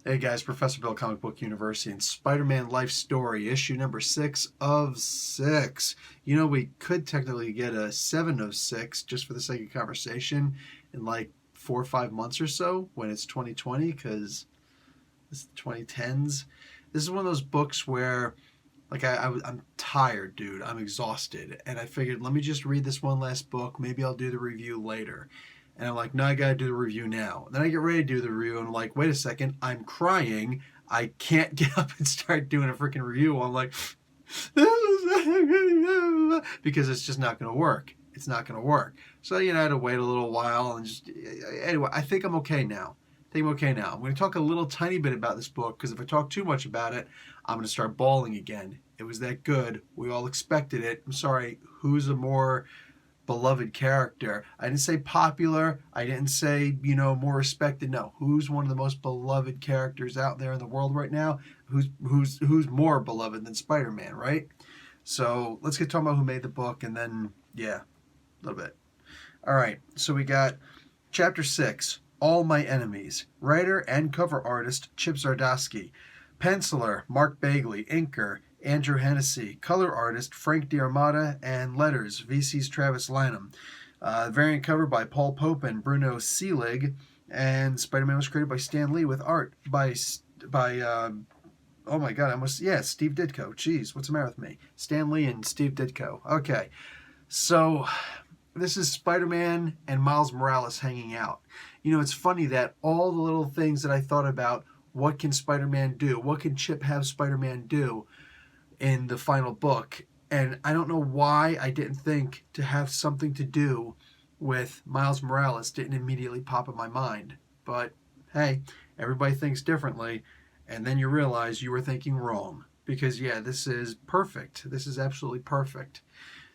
Hey guys, Professor Bill, Comic Book University, and Spider-Man Life Story, issue number 6 of 6. You know, we could technically get a 7 of 6 just for the sake of conversation in like 4 or 5 months or so when it's 2020, because it's 2010s. This is one of those books where, like, I'm tired, dude. I'm exhausted. And I figured, let me just read this one last book. Maybe I'll do the review later. And I'm like, no, I got to do the review now. Then I get ready to do the review, and I'm like, wait a second, I'm crying. I can't get up and start doing a freaking review. I'm like, because it's just not going to work. It's not going to work. So, I had to wait a little while. And just, anyway, I think I'm okay now. I'm going to talk a little tiny bit about this book, because if I talk too much about it, I'm going to start bawling again. It was that good. We all expected it. I'm sorry, who's a more beloved character? I didn't say popular. I didn't say, more respected. No, who's one of the most beloved characters out there in the world right now? Who's more beloved than Spider-Man, right? So let's get talking about who made the book, and then, a little bit. All right, so we got Chapter 6, All My Enemies. Writer and cover artist Chip Zdarsky. Penciler Mark Bagley. Inker Andrew Hennessy. Color artist Frank D'Armata. And letters VC's Travis Lanham. Variant cover by Paul Pope and Bruno Seelig. And Spider-Man was created by Stan Lee with art by Steve Ditko. Jeez, what's the matter with me? Stan Lee and Steve Ditko. Okay, so this is Spider-Man and Miles Morales hanging out. It's funny that all the little things that I thought about, what can Spider-Man do? What can Chip have Spider-Man do in the final book? And I don't know why I didn't think to have something to do with Miles Morales didn't immediately pop in my mind. But hey, everybody thinks differently. And then you realize you were thinking wrong. Because this is perfect. This is absolutely perfect.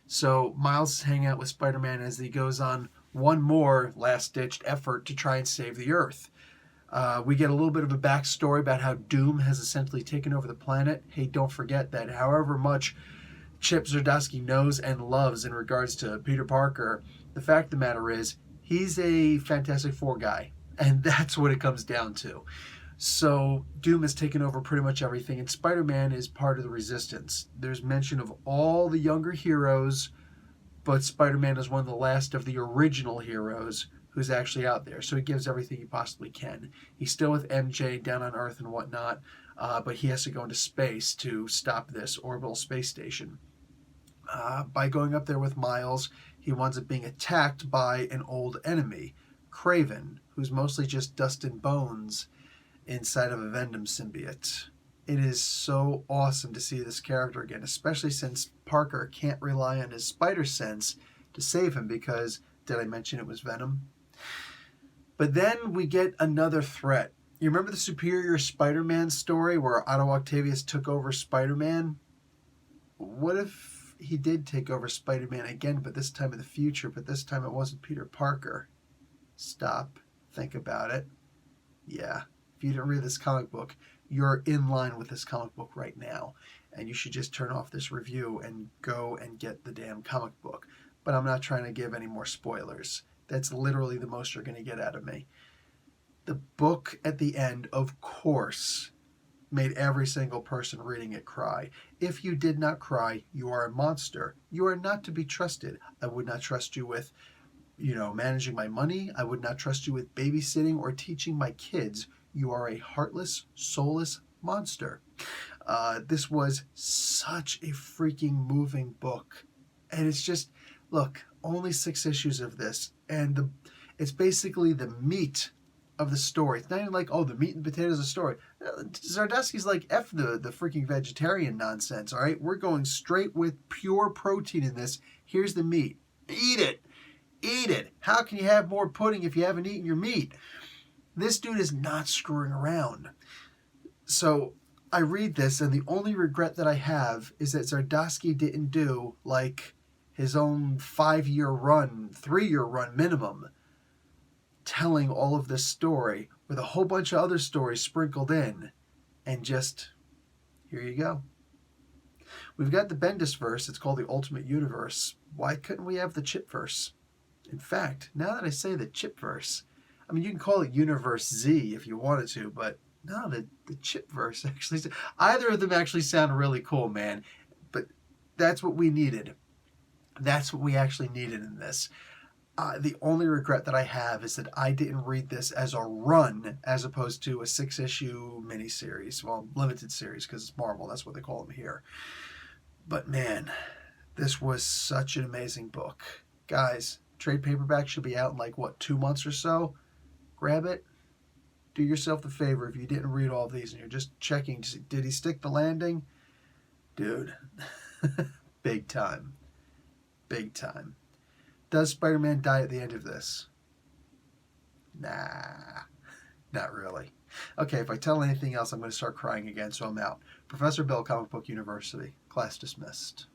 So Miles is hanging out with Spider-Man as he goes on one more last-ditched effort to try and save the Earth. We get a little bit of a backstory about how Doom has essentially taken over the planet. Hey, don't forget that however much Chip Zdarsky knows and loves in regards to Peter Parker, the fact of the matter is he's a Fantastic Four guy. And that's what it comes down to. So Doom has taken over pretty much everything, and Spider-Man is part of the Resistance. There's mention of all the younger heroes, but Spider-Man is one of the last of the original heroes who's actually out there. So he gives everything he possibly can. He's still with MJ down on Earth and whatnot, but he has to go into space to stop this orbital space station. By going up there with Miles, he winds up being attacked by an old enemy, Kraven, who's mostly just dust and bones inside of a Venom symbiote. It is so awesome to see this character again, especially since Parker can't rely on his spider sense to save him because, did I mention it was Venom? But then we get another threat. You remember the Superior Spider-Man story where Otto Octavius took over Spider-Man? What if he did take over Spider-Man again, but this time in the future, but this time it wasn't Peter Parker? Stop. Think about it. Yeah. If you didn't read this comic book, you're in line with this comic book right now. And you should just turn off this review and go and get the damn comic book. But I'm not trying to give any more spoilers. That's literally the most you're going to get out of me. The book at the end, of course, made every single person reading it cry. If you did not cry, you are a monster. You are not to be trusted. I would not trust you with, managing my money. I would not trust you with babysitting or teaching my kids. You are a heartless, soulless monster. This was such a freaking moving book. And it's just, look, only 6 issues of this. And it's basically the meat of the story. It's not even like, the meat and potatoes of the story. Zdarsky's like, F the freaking vegetarian nonsense, all right? We're going straight with pure protein in this. Here's the meat. Eat it. Eat it. How can you have more pudding if you haven't eaten your meat? This dude is not screwing around. So I read this, and the only regret that I have is that Zdarsky didn't do like his own 5-year run, 3-year run minimum, telling all of this story with a whole bunch of other stories sprinkled in, and just, here you go. We've got the Bendis verse. It's called the Ultimate Universe. Why couldn't we have the Chip verse? In fact, now that I say the Chip verse, I mean, you can call it Universe Z if you wanted to, but No, the chip verse actually. Either of them actually sound really cool, man. But that's what we needed. That's what we actually needed in this. The only regret that I have is that I didn't read this as a run as opposed to a 6-issue miniseries. Well, limited series because it's Marvel. That's what they call them here. But man, this was such an amazing book. Guys, trade paperback should be out in like, what, 2 months or so? Grab it. Do yourself the favor if you didn't read all of these and you're just checking, did he stick the landing? Dude, big time. Big time. Does Spider-Man die at the end of this? Nah, not really. Okay, if I tell anything else, I'm going to start crying again, so I'm out. Professor Bill, Comic Book University. Class dismissed.